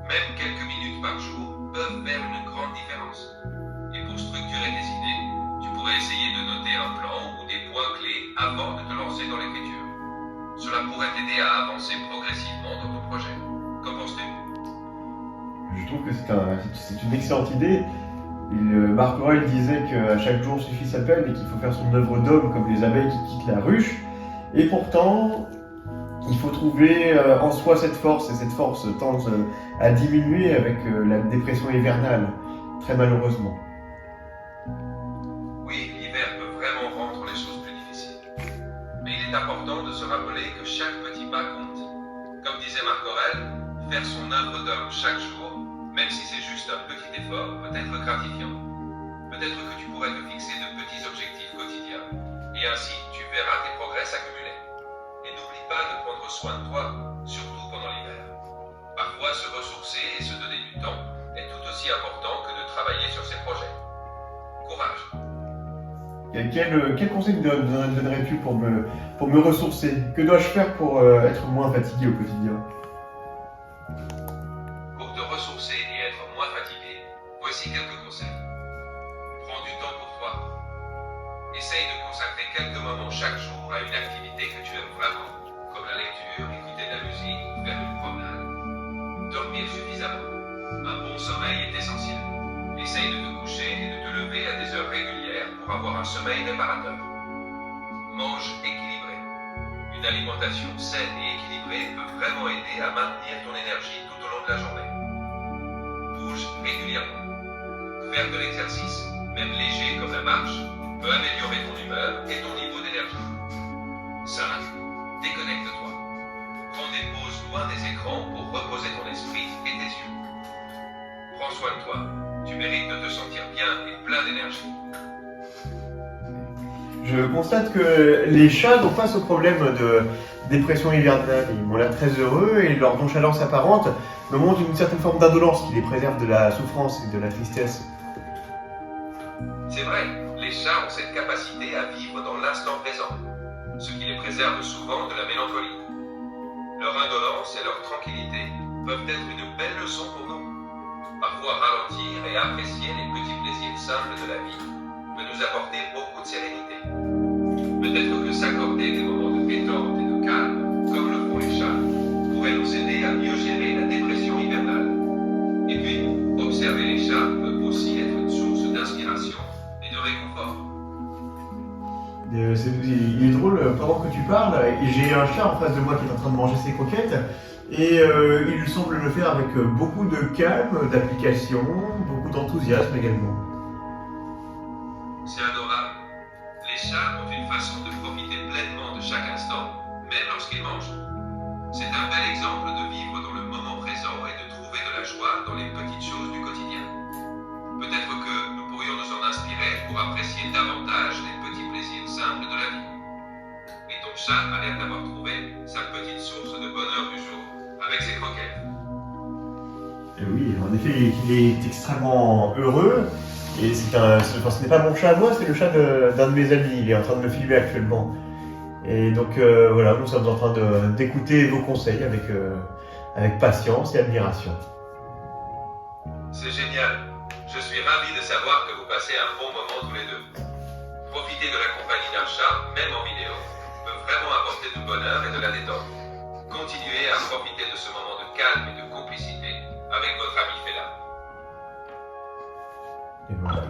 Même quelques minutes par jour peuvent faire une grande différence. Et pour structurer tes idées, tu pourrais essayer de noter un plan ou des points clés avant de te lancer dans l'écriture. Cela pourrait t'aider à avancer progressivement dans ton projet. Qu'en penses-tu? Je trouve que c'est une excellente idée. Marc Aurèle disait qu'à chaque jour suffit sa peine et qu'il faut faire son œuvre d'homme comme les abeilles qui quittent la ruche. Et pourtant, il faut trouver en soi cette force, et cette force tend à diminuer avec la dépression hivernale, très malheureusement. Oui, l'hiver peut vraiment rendre les choses plus difficiles. Mais il est important de se rappeler que chaque petit pas compte. Comme disait Marc Aurèle, faire son œuvre d'homme chaque jour, même si c'est juste un petit effort, peut être gratifiant. Peut-être que tu pourrais te fixer de petits objectifs quotidiens, et ainsi tu verras tes progrès s'accumuler. Et n'oublie pas de prendre soin de toi, surtout pendant l'hiver. Parfois, se ressourcer et se donner du temps est tout aussi important que de travailler sur ses projets. Courage! Et quel conseil me donnerais-tu pour me ressourcer? Que dois-je faire pour être moins fatigué au quotidien? Pour te ressourcer et être moins fatigué, voici quelques conseils. Prends du temps pour toi. Essaye de consacrer quelques moments chaque jour à une activité que tu aimes vraiment, comme la lecture, écouter de la musique ou faire une promenade. Dormir suffisamment. Un bon sommeil est essentiel. Essaye de te coucher et de te lever à des heures régulières pour avoir un sommeil réparateur. Mange équilibré. Une alimentation saine et équilibrée peut vraiment aider à maintenir ton énergie tout au long de la journée. Bouge régulièrement. Faire de l'exercice, même léger comme la marche, peut améliorer ton humeur et ton niveau d'énergie. 5. Déconnecte-toi. Prends des pauses loin des écrans pour reposer ton esprit et tes yeux. Prends soin de toi. Tu mérites de te sentir bien et plein d'énergie. Je constate que les chats n'ont pas ce problème de dépression hivernale. Ils m'ont l'air très heureux et leur nonchalance apparente me montre une certaine forme d'indolence qui les préserve de la souffrance et de la tristesse. C'est vrai, les chats ont cette capacité à vivre dans l'instant présent, ce qui les préserve souvent de la mélancolie. Leur indolence et leur tranquillité peuvent être une belle leçon pour nous. Parfois ralentir et apprécier les petits plaisirs simples de la vie peut nous apporter beaucoup de sérénité. Peut-être que s'accorder des moments de détente et de calme, comme le font les chats, pourrait nous aider à mieux gérer la dépression hivernale. Et puis, observer les chats peut aussi être une source d'inspiration et de réconfort. Il est drôle, pendant que tu parles, j'ai un chat en face de moi qui est en train de manger ses croquettes, et il semble le faire avec beaucoup de calme, d'application, beaucoup d'enthousiasme également. C'est adorable. Les chats ont une façon de profiter pleinement de chaque instant, même lorsqu'ils mangent. C'est un bel exemple de vivre dans le moment présent et de trouver de la joie dans les petites choses du quotidien. Peut-être que nous pourrions nous en inspirer pour apprécier davantage les petits plaisirs simples de la vie. Et ton chat a l'air d'avoir trouvé sa petite source de bonheur du jour avec ses croquettes. Et oui, en effet, il est extrêmement heureux. Et ce n'est pas mon chat à moi, c'est le chat d'un de mes amis. Il est en train de me filmer actuellement. Et donc voilà, nous sommes en train d'écouter vos conseils avec patience et admiration. C'est génial. Je suis ravi de savoir que vous passez un bon moment tous les deux. Profiter de la compagnie d'un chat, même en vidéo, peut vraiment apporter du bonheur et de la détente. Continuez à profiter de ce moment de calme et de complicité avec votre ami Fela. Et voilà.